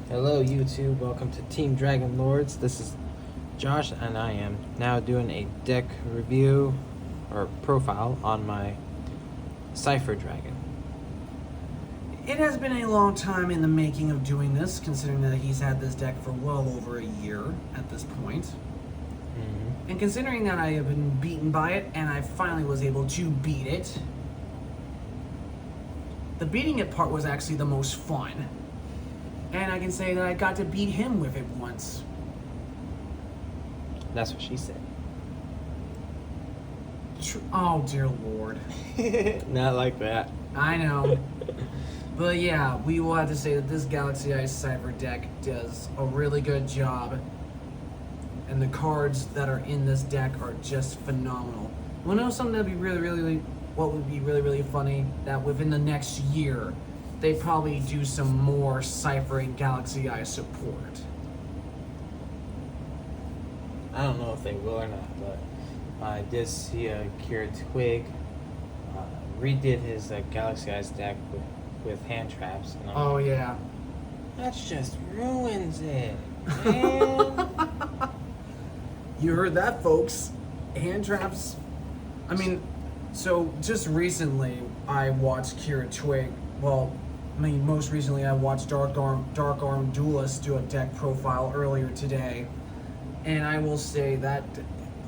Hello YouTube, welcome to Team Dragon Lords. This is Josh and I am now doing a deck review or profile on my Cipher Dragon. It has been a long time in the making of doing this, considering that he's had this deck for well over a year at this point. And considering that I have been beaten by it, and I finally was able to beat it, the beating it part was actually the most fun. And I can say that I got to beat him with it once. That's what she said. Oh, dear Lord. Not like that. I know. But yeah, we will have to say that this Galaxy Ice Cipher deck does a really good job. And the cards that are in this deck are just phenomenal. We'll know something that'd be what would be really funny, that within the next year, they probably do some more Cipher and Galaxy Eye support. I don't know if they will or not, but I did see Kira Twig redid his Galaxy Eyes deck with hand traps. And Oh yeah. That just ruins it, man. You heard that, folks. Hand traps. I mean, so just recently I watched Kira Twig. Well, I mean, most recently I watched Dark Arm Duelist do a deck profile earlier today, and I will say that,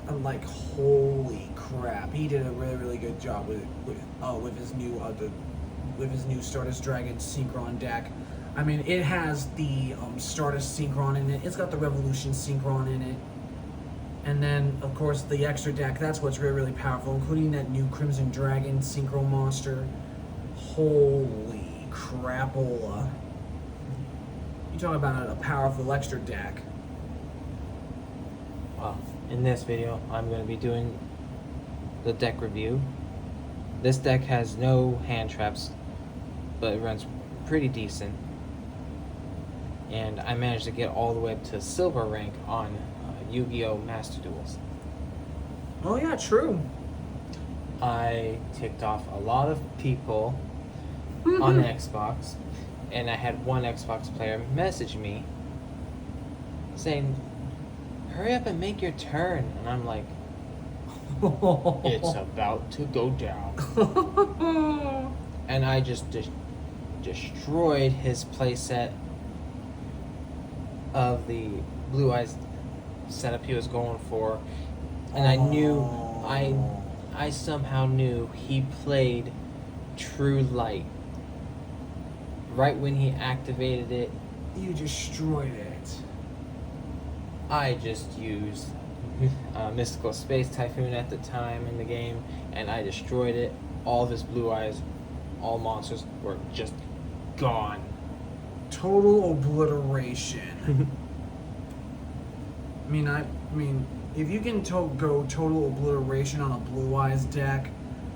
like, holy crap, he did a really good job with his new Stardust Dragon Synchron deck. I mean, it has the Stardust Synchron in it. It's got the Revolution Synchron in it. And then, of course, the extra deck, that's what's really powerful, including that new Crimson Dragon Synchro monster. Holy crapola. You talk about a powerful extra deck. Well, in this video, I'm going to be doing the deck review. This deck has no hand traps, but it runs pretty decent. And I managed to get all the way up to silver rank on Yu-Gi-Oh! Master Duels. Oh yeah, true. I ticked off a lot of people on the Xbox, and I had one Xbox player message me saying, "Hurry up and make your turn," and I'm like, "It's about to go down." And I just destroyed his playset of the Blue Eyes setup he was going for, and I somehow knew he played True Light. Right when he activated it, You destroyed it. I just used Mystical Space Typhoon at the time in the game, and I destroyed it. All of his Blue Eyes, all monsters were just gone. Total obliteration. I mean, if you can go total obliteration on a Blue Eyes deck,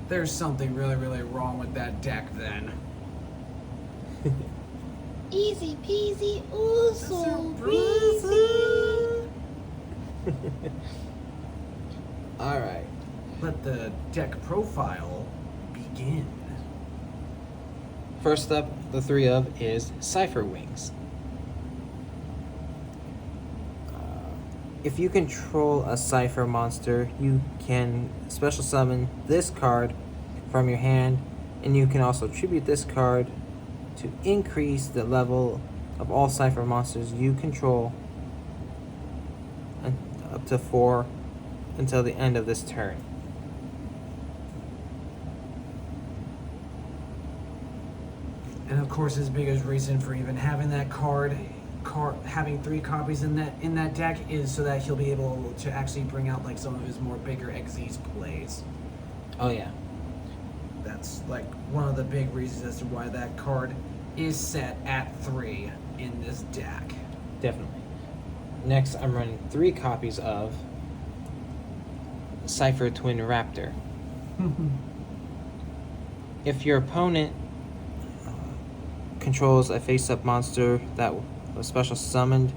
there's something really wrong with that deck then. Easy peasy, ooh so breezy. Alright. Let the deck profile begin. First up, the three of is Cipher Wings. If you control a Cipher monster, you can special summon this card from your hand, and you can also tribute this card to increase the level of all Cipher monsters you control up to 4 until the end of this turn. And of course, his biggest reason for even having that having 3 copies in that deck is so that he'll be able to actually bring out like some of his more bigger Xyz plays. Oh yeah. That's like one of the big reasons as to why that card is set at 3 in this deck. Definitely. Next, I'm running 3 copies of Cipher Twin Raptor. If your opponent controls a face-up monster that was special summoned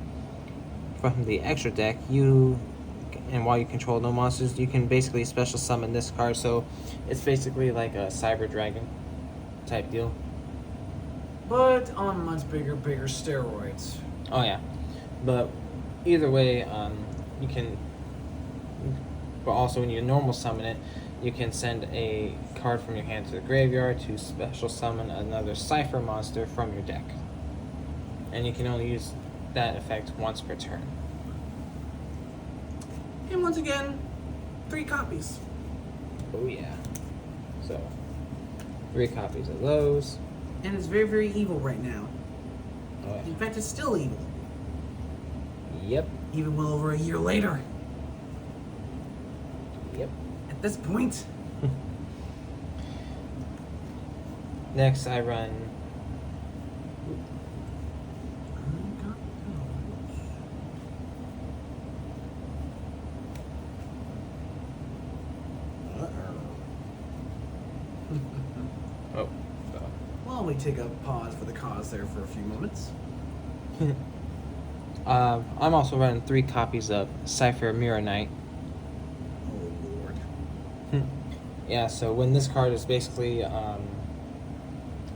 from the extra deck, and while you control no monsters, you can basically special summon this card. So it's basically like a Cyber Dragon type deal. but on much bigger steroids. Oh yeah, but either way, you can. But also, when you normal summon it, you can send a card from your hand to the graveyard to special summon another Cipher monster from your deck, and you can only use that effect once per turn. And once again, 3 copies. Oh yeah. So, 3 copies of those. And it's very, very evil right now. Oh yeah. In fact, it's still evil. Yep. Even well over a year later. Yep. At this point. Next, I run. Oh. Well, we take a pause for the cause there for a few moments. I'm also running 3 copies of Cipher Mirror Knight. Oh lord. Yeah, so when this card is basically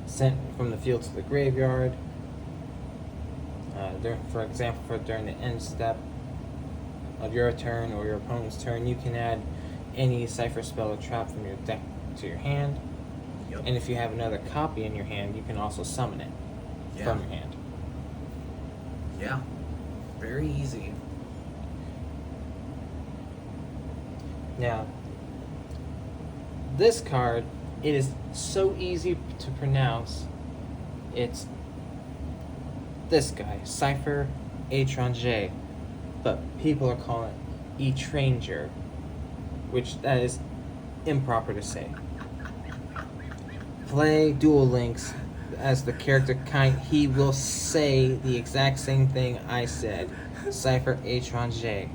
sent from the field to the graveyard, for example, during the end step of your turn or your opponent's turn, you can add any Cipher spell or trap from your deck to your hand. Yep. And if you have another copy in your hand, you can also summon it from your hand. Yeah. Very easy. Now, this card, it is so easy to pronounce. It's this guy, Cipher Étranger, but people are calling it Étranger, which that is improper to say. Play Duel Links as the character he will say the exact same thing I said. Cipher Étranger.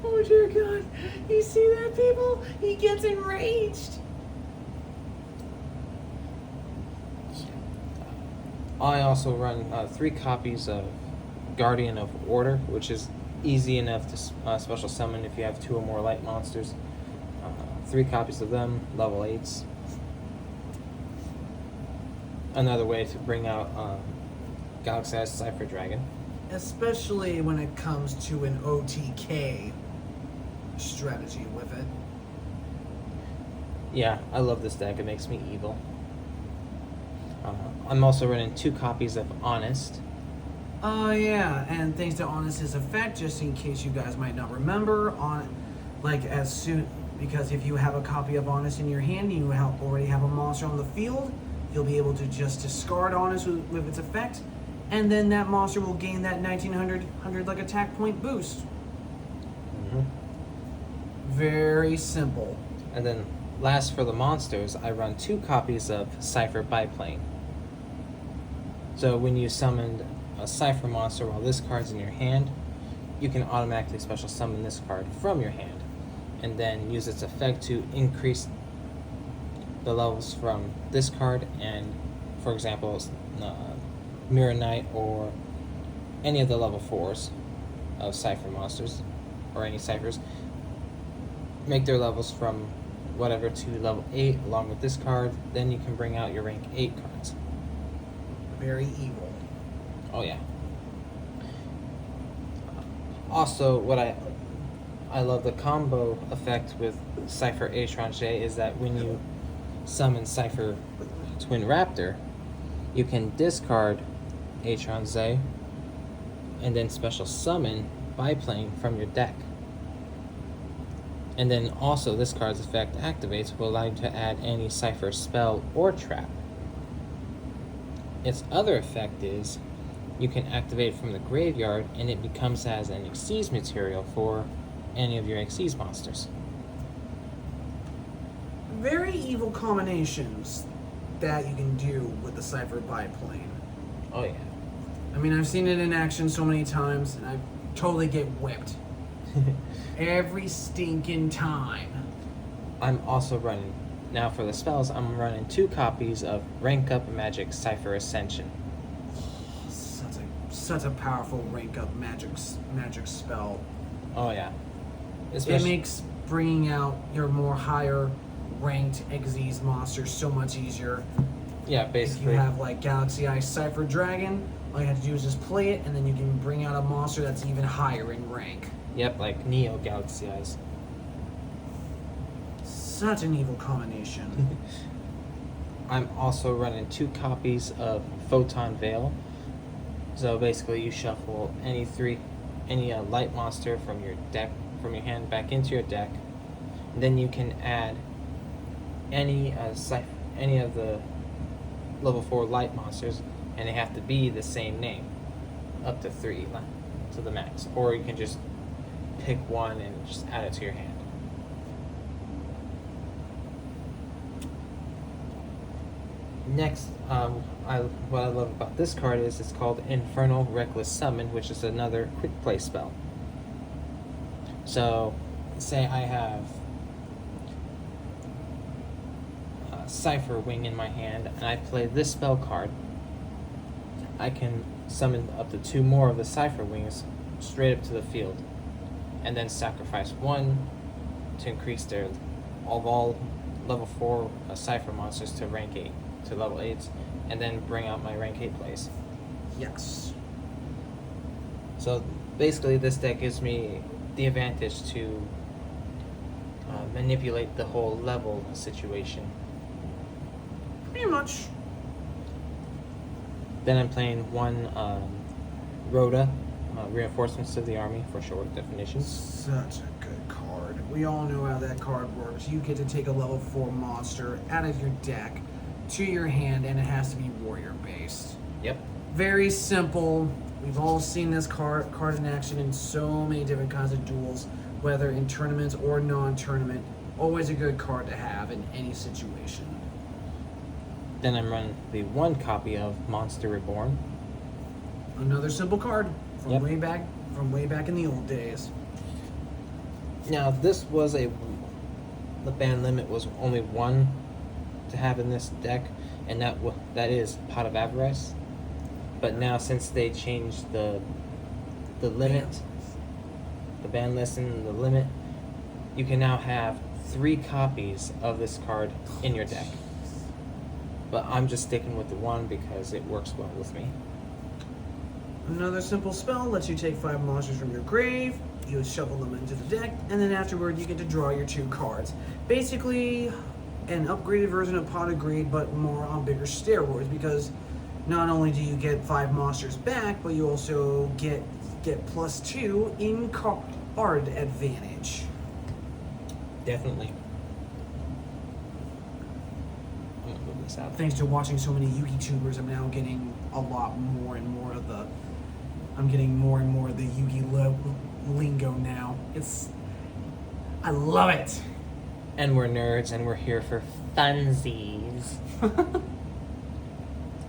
Oh dear God. You see that, people? He gets enraged. I also run 3 copies of Guardian of Order, which is easy enough to special summon if you have 2 or more light monsters. 3 copies of them, level 8s. Another way to bring out Galaxy-sized Cipher Dragon. Especially when it comes to an OTK strategy with it. Yeah, I love this deck. It makes me evil. I'm also running 2 copies of Honest. Oh yeah, and thanks to Honest's effect, just in case you guys might not remember, because if you have a copy of Honest in your hand and you already have a monster on the field, you'll be able to just discard Honest with its effect, and then that monster will gain that 1900 like attack point boost. Mm-hmm. Very simple. And then last for the monsters, I run 2 copies of Cipher Biplane. So when you summoned a Cipher monster while this card's in your hand, you can automatically special summon this card from your hand, and then use its effect to increase the levels from this card and, for example, Mirror Knight or any of the level 4s of Cipher monsters, or any Ciphers, make their levels from whatever to level 8 along with this card. Then you can bring out your rank 8 cards. Very evil. Oh yeah. Also, what I love the combo effect with Cipher Étranger is that when you summon Cipher Twin Raptor, you can discard Étranger and then special summon Biplane from your deck. And then also this card's effect activates will allow you to add any Cipher spell or trap. Its other effect is you can activate from the graveyard and it becomes as an Xyz material for any of your Xyz monsters. Very evil combinations that you can do with the Cipher Biplane. Oh yeah. I mean, I've seen it in action so many times, and I totally get whipped. Every stinking time. I'm also running, now for the spells, I'm running 2 copies of Rank Up Magic Cipher Ascension. Such a powerful rank up magic spell. Oh yeah. It makes bringing out your more higher ranked Xyz monsters so much easier. Yeah, If basically. you have like Galaxy Eye Cipher Dragon, all you have to do is just play it, and then you can bring out a monster that's even higher in rank. Yep, like Neo Galaxy Eyes. Such an evil combination. I'm also running 2 copies of Photon Veil. So basically, you shuffle any light monster from your deck, from your hand back into your deck. And then you can add any of the level 4 light monsters, and they have to be the same name, up to 3 to the max. Or you can just pick one and just add it to your hand. Next, what I love about this card is it's called Infernal Reckless Summon, which is another quick play spell. So, say I have Cipher Wing in my hand, and I play this spell card. I can summon up to 2 more of the Cipher Wings straight up to the field, and then sacrifice 1 to increase their all level 4 Cipher monsters to rank 8. To level 8s, and then bring out my rank 8 plays. Yes. So basically, this deck gives me the advantage to manipulate the whole level situation. Pretty much. Then I'm playing 1 Rhoda, Reinforcements to the Army for short definitions. Such a good card. We all know how that card works. You get to take a level 4 monster out of your deck to your hand, and it has to be warrior based. Yep. Very simple. We've all seen this card in action in so many different kinds of duels, whether in tournaments or non-tournament. Always a good card to have in any situation. Then I'm running the 1 copy of Monster Reborn. Another simple card from Yep. way back in the old days. Now this was the ban limit was only 1 to have in this deck, and that is Pot of Avarice. But now, since they changed the limit, the ban list and the limit, you can now have 3 copies of this card in your deck. But I'm just sticking with the 1 because it works well with me. Another simple spell lets you take 5 monsters from your grave, you shuffle them into the deck, and then afterward you get to draw your 2 cards. Basically, an upgraded version of Pot of Greed, but more on bigger steroids, because not only do you get 5 monsters back, but you also get +2 in card advantage. Definitely. I'm gonna move this out. Thanks to watching so many Yugi tubers, I'm now getting a lot more and more of the. I'm getting more and more of the Yugi lingo now. I love it. And we're nerds, and we're here for funsies.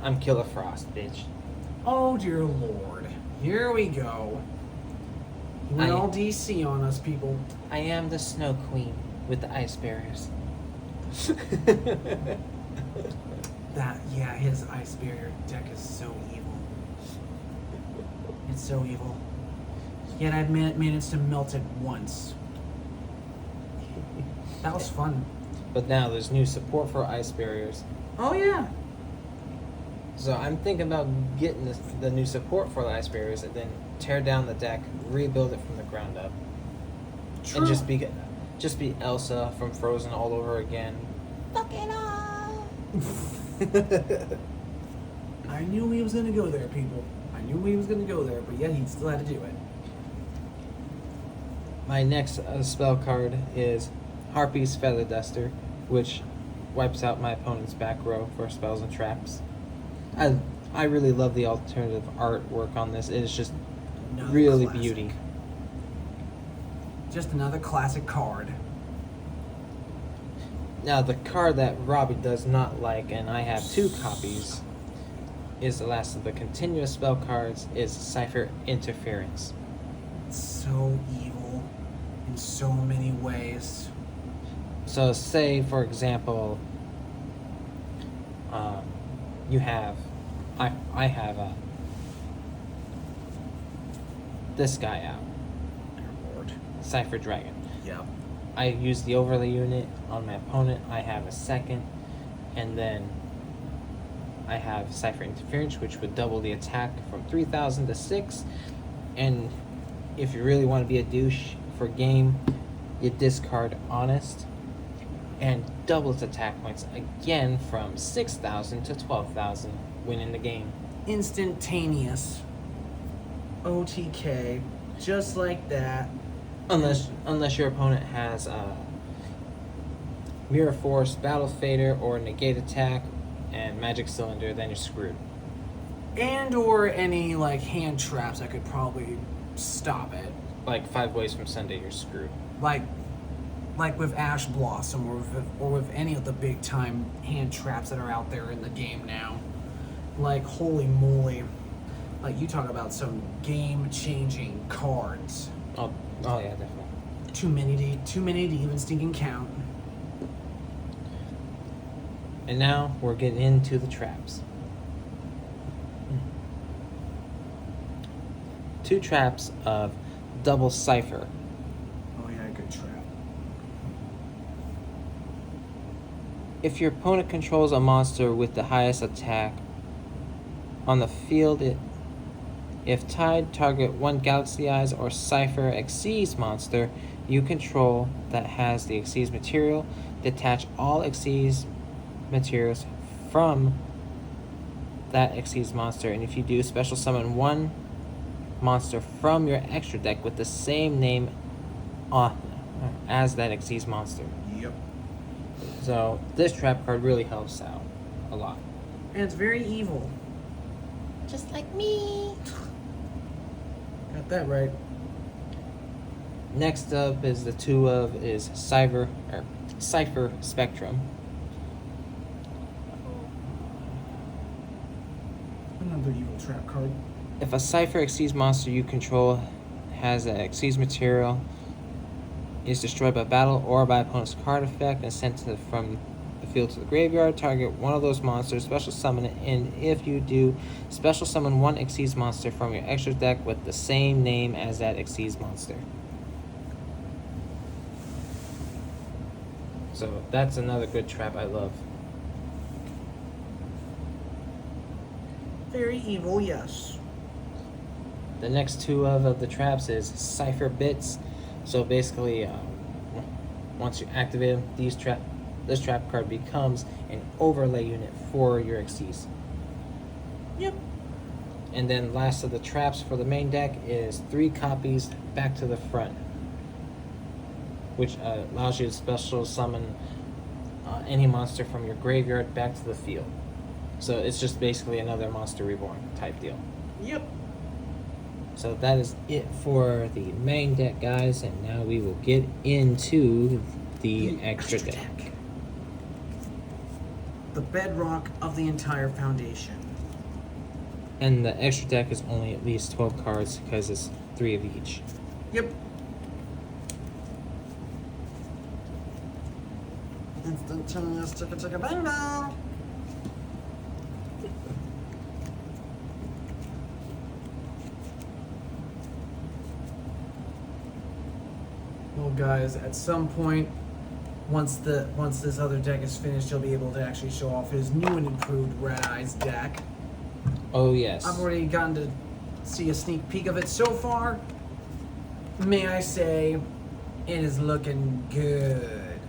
I'm Killer Frost, bitch. Oh dear lord. Here we go. He went all DC on us, people. I am the Snow Queen with the ice barriers. His ice barrier deck is so evil. It's so evil. Yet I managed to melt it once. That was fun. But now there's new support for ice barriers. Oh yeah. So I'm thinking about getting the new support for the ice barriers and then tear down the deck, rebuild it from the ground up. True. And just be Elsa from Frozen all over again. Fuck it up. I knew he was gonna go there, people. I knew he was gonna go there, but yet he still had to do it. My next spell card is Harpy's Feather Duster, which wipes out my opponent's back row for spells and traps. I really love the alternative artwork on this. It is just Another really classic. beauty. Just another classic card. Now the card that Robbie does not like, and I have 2 copies, is the last of the continuous spell cards, is Cipher Interference. It's so evil in so many ways. So say, for example, you have, I have this guy out, Dear Lord. Cipher Dragon. Yep. I use the overlay unit on my opponent. I have a second, and then I have Cipher Interference, which would double the attack from 3,000 to 6. And if you really want to be a douche for game, you discard Honest and double its attack points again from 6,000 to 12,000, winning the game. Instantaneous. OTK. Just like that. Unless your opponent has Mirror Force, Battle Fader, or Negate Attack, and Magic Cylinder, then you're screwed. And or any like hand traps that could probably stop it. Like 5 Ways from Sunday, you're screwed. Like with Ash Blossom or with any of the big time hand traps that are out there in the game now. Like holy moly. Like you talk about some game changing cards. Oh yeah, definitely. Too many to even stinking count. And now we're getting into the traps. 2 traps of double Cipher. Oh yeah, good trap. If your opponent controls a monster with the highest attack on the field, if tied, target one Galaxy Eyes or Cipher Xyz monster you control that has the Xyz material. Detach all Xyz materials from that Xyz monster, and if you do, special summon one monster from your extra deck with the same name as that Xyz monster. Yep. So this trap card really helps out a lot. And it's very evil. Just like me. Got that right. Next up is the 2 of is Cipher Spectrum. Another evil trap card. If a Cipher Xyz monster you control has an Xyz material, is destroyed by battle or by opponent's card effect and sent from the field to the graveyard, target one of those monsters, special summon it, and if you do, special summon one Xyz monster from your extra deck with the same name as that Xyz monster. So that's another good trap I love. Very evil, yes. The next 2 of the traps is Cipher Bits. So basically, once you activate them, this trap card becomes an overlay unit for your Xyz. Yep. And then last of the traps for the main deck is 3 copies back to the front, which allows you to special summon any monster from your graveyard back to the field. So it's just basically another Monster Reborn type deal. Yep. So that is it for the main deck, guys, and now we will get into the extra deck. The bedrock of the entire foundation. And the extra deck is only at least 12 cards because it's 3 of each. Yep. Instantaneous chicka chicka bang bang. Well, guys, at some point, once this other deck is finished, you'll be able to actually show off his new and improved Red Eyes deck. Oh, yes. I've already gotten to see a sneak peek of it so far. May I say, it is looking good.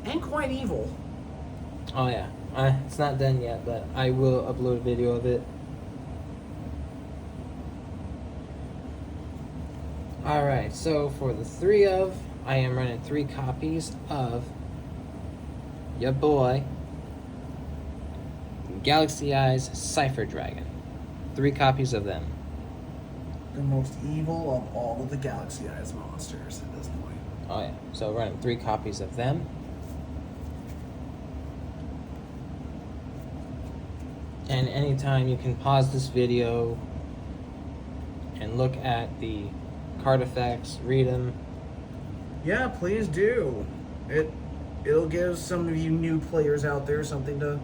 And quite evil. Oh, yeah. It's not done yet, but I will upload a video of it. Alright, so for the 3 of, I am running 3 copies of ya boy, Galaxy Eyes Cipher Dragon. 3 copies of them. The most evil of all of the Galaxy Eyes monsters at this point. Oh yeah, so running 3 copies of them. And anytime you can pause this video and look at the card effects, read them. Yeah, please do. It'll give some of you new players out there something to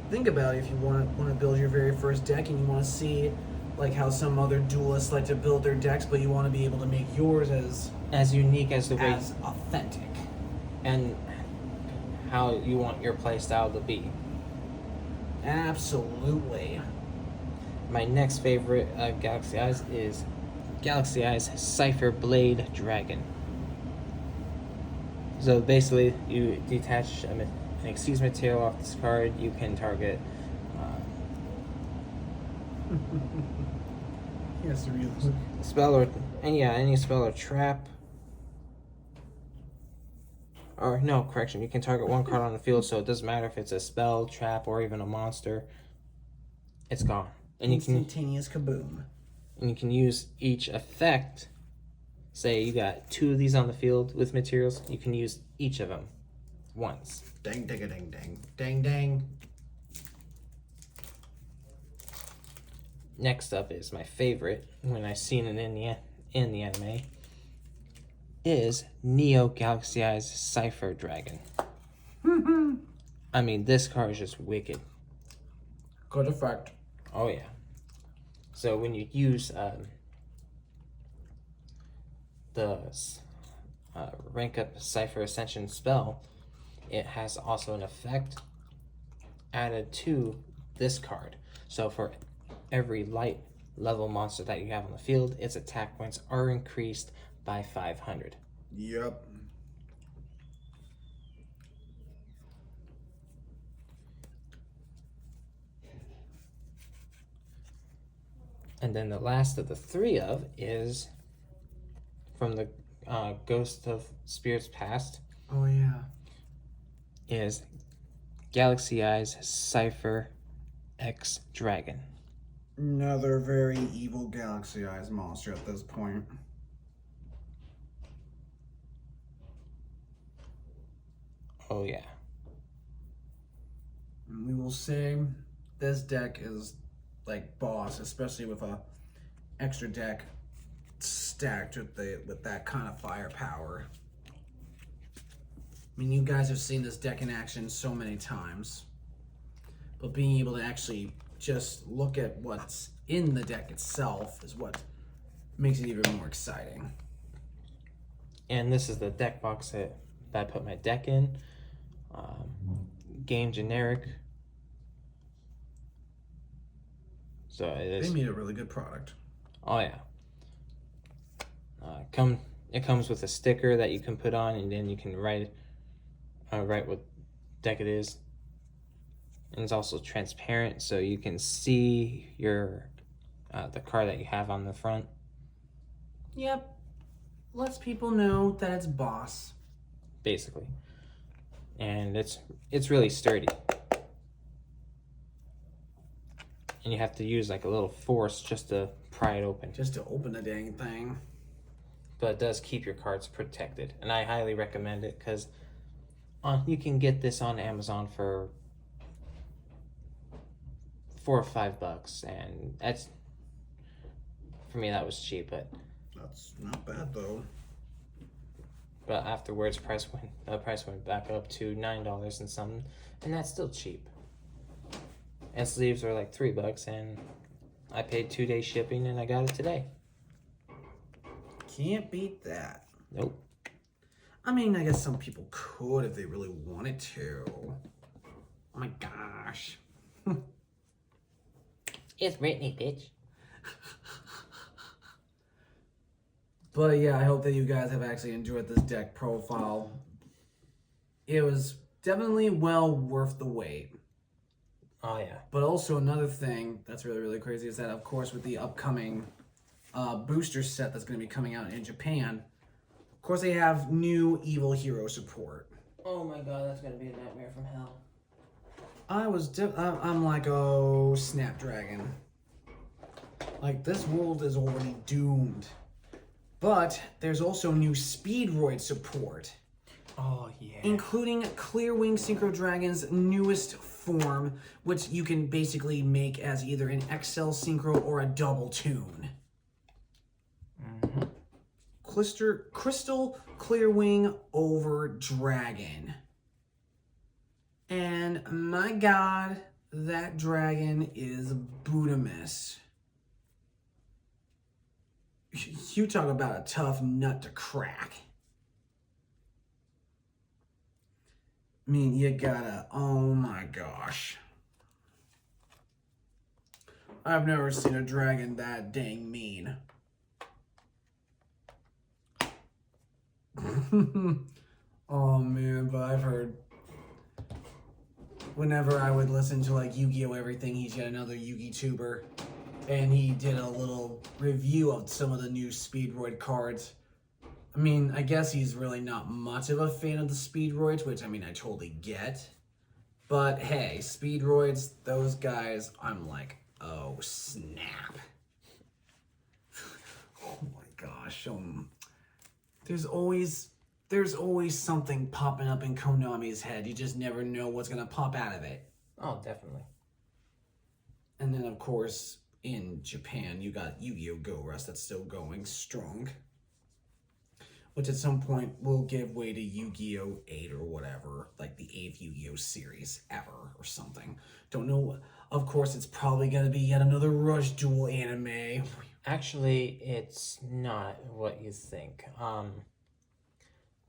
think about if you want to build your very first deck and you want to see like how some other duelists like to build their decks, but you want to be able to make yours as unique as the way as authentic. and how you want your playstyle to be. Absolutely. My next favorite Galaxy Eyes is Galaxy Eyes Cipher Blade Dragon. So basically, you detach an excuse material off this card. You can target. Yes, really. Spell or any spell or trap. Or no, correction. You can target one card on the field, so it doesn't matter if it's a spell, trap, or even a monster. It's gone, and Instantaneous kaboom. And you can use each effect. Say you got 2 of these on the field with materials, you can use each of them once. Dang, dang, dang, dang, dang, dang. Next up is my favorite when I seen it in the anime. Is Neo Galaxy Eyes Cipher Dragon. I mean, this card is just wicked. Good effect. Oh yeah. So when you use the rank up Cipher Ascension spell, it has also an effect added to this card. So for every light level monster that you have on the field, its attack points are increased by 500. Yep. And then the last of the 3 of is from the Ghost of Spirits Past. Oh yeah. Is Galaxy Eyes Cipher X Dragon. Another very evil Galaxy Eyes monster at this point. Oh yeah. We will say this deck is like boss, especially with a extra deck stacked with that kind of firepower. I mean, you guys have seen this deck in action so many times, but being able to actually just look at what's in the deck itself is what makes it even more exciting. And this is the deck box that I put my deck in. Game generic. So it is. They made a really good product. Oh yeah. It comes with a sticker that you can put on, and then you can write what deck it is. And it's also transparent, so you can see your the card that you have on the front. Yep. Lets people know that it's boss. Basically. And it's really sturdy. And you have to use like a little force just to pry it open. Just to open the dang thing. But it does keep your cards protected. And I highly recommend it because you can get this on Amazon for $4 or $5. And that's, for me, that was cheap. But That's not bad though. But afterwards, the price went back up to $9 and something. And that's still cheap. And sleeves are like $3, and I paid 2 days shipping, and I got it today. Can't beat that. Nope. I mean, I guess some people could if they really wanted to. Oh my gosh. It's Britney, bitch. But yeah, I hope that you guys have actually enjoyed this deck profile. It was definitely well worth the wait. Oh yeah. But also another thing that's really, really crazy is that, of course, with the upcoming booster set that's going to be coming out in Japan, of course, they have new evil hero support. Oh my god, that's gonna be a nightmare from hell. I'm like, oh, Snapdragon. Like, this world is already doomed. But there's also new Speedroid support. Oh yeah. Including Clearwing Synchro Dragon's newest form, which you can basically make as either an XL Synchro or a double tune. Mm-hmm. Crystal Clearwing over Dragon. And my god, that dragon is Budamus. You talk about a tough nut to crack. I mean, you gotta, oh my gosh. I've never seen a dragon that dang mean. Oh man, but I've heard whenever I would listen to like Yu-Gi-Oh! Everything, he's got another Yu-Gi tuber, and he did a little review of some of the new Speedroid cards. I mean, I guess he's really not much of a fan of the Speedroids, which I mean I totally get. But hey, Speedroids, those guys, I'm like, oh snap. Oh my gosh. There's always something popping up in Konami's head. You just never know what's gonna pop out of it. Oh, definitely. And then of course in Japan you got Yu-Gi-Oh! Go Rush that's still going strong. Which at some point will give way to Yu-Gi-Oh! 8 or whatever, like the 8th Yu-Gi-Oh! Series ever or something. Don't know. Of course, it's probably going to be yet another Rush Duel anime. Actually, it's not what you think.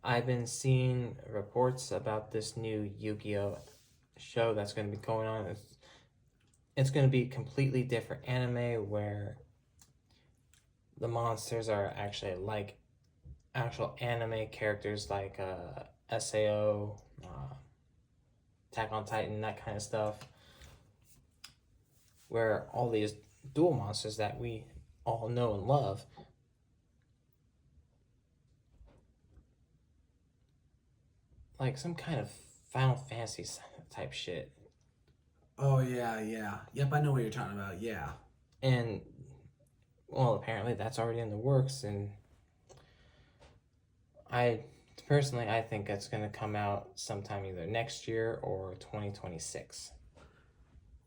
I've been seeing reports about this new Yu-Gi-Oh! Show that's going to be going on. It's going to be completely different anime where the monsters are actually like actual anime characters like SAO, Attack on Titan, that kind of stuff. Where all these duel monsters that we all know and love like some kind of Final Fantasy type shit. Oh, yeah. Yep, I know what you're talking about, yeah. And, well, apparently that's already in the works, and I think it's going to come out sometime either next year or 2026.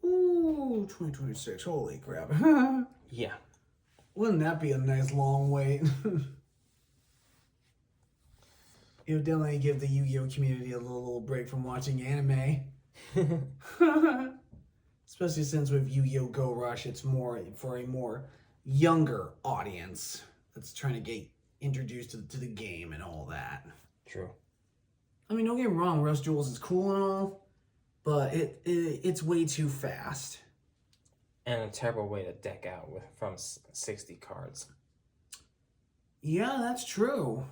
Ooh, 2026, holy crap. Yeah. Wouldn't that be a nice long wait? It would definitely give the Yu-Gi-Oh! Community a little break from watching anime. Especially since with Yu-Gi-Oh! Go Rush, it's more for a more younger audience that's trying to get introduced to the game and all that. True. I mean, don't get me wrong, Rush Duels is cool and all, but it's way too fast. And a terrible way to deck out from 60 cards. Yeah, that's true.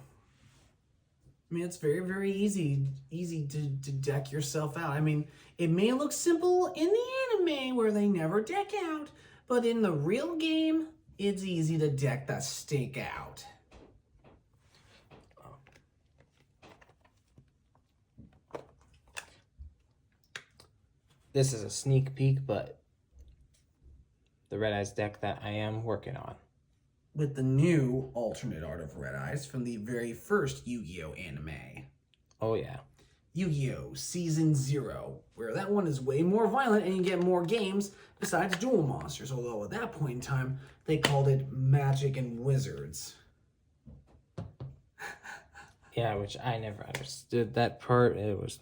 I mean, it's very, very easy to deck yourself out. I mean, it may look simple in the anime where they never deck out, but in the real game, it's easy to deck that stake out. This is a sneak peek, but the Red Eyes deck that I am working on. With the new alternate art of Red Eyes from the very first Yu-Gi-Oh! Anime. Oh, yeah. Yu-Gi-Oh! Season 0, where that one is way more violent and you get more games besides duel monsters, although at that point in time, they called it Magic and Wizards. Yeah, which I never understood that part. It was...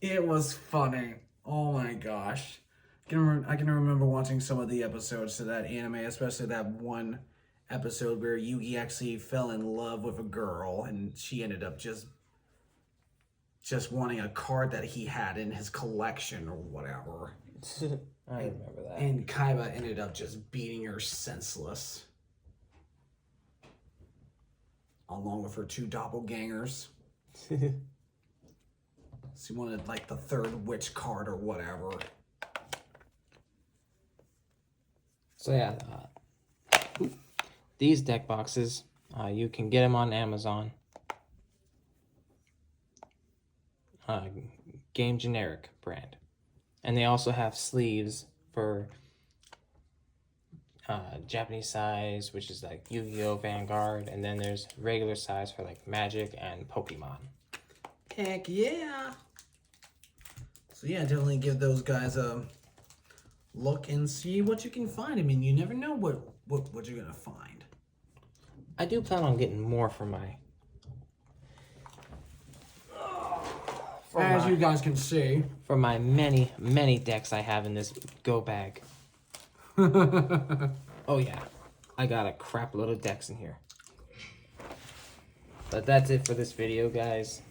It was funny. Oh my gosh. I can remember watching some of the episodes to that anime, especially that one episode where Yugi actually fell in love with a girl and she ended up just wanting a card that he had in his collection or whatever. I remember that. And Kaiba ended up just beating her senseless. Along with her two doppelgangers. She wanted like the third witch card or whatever. So yeah, these deck boxes, you can get them on Amazon. Game Generic brand. And they also have sleeves for Japanese size, which is like Yu-Gi-Oh! Vanguard, and then there's regular size for like Magic and Pokemon. Heck yeah! So yeah, definitely give those guys a look and see what you can find. I mean, you never know what you're gonna find. I do plan on getting more for my... As you guys can see. For my many, many decks I have in this go bag. Oh yeah. I got a crap load of decks in here. But that's it for this video, guys.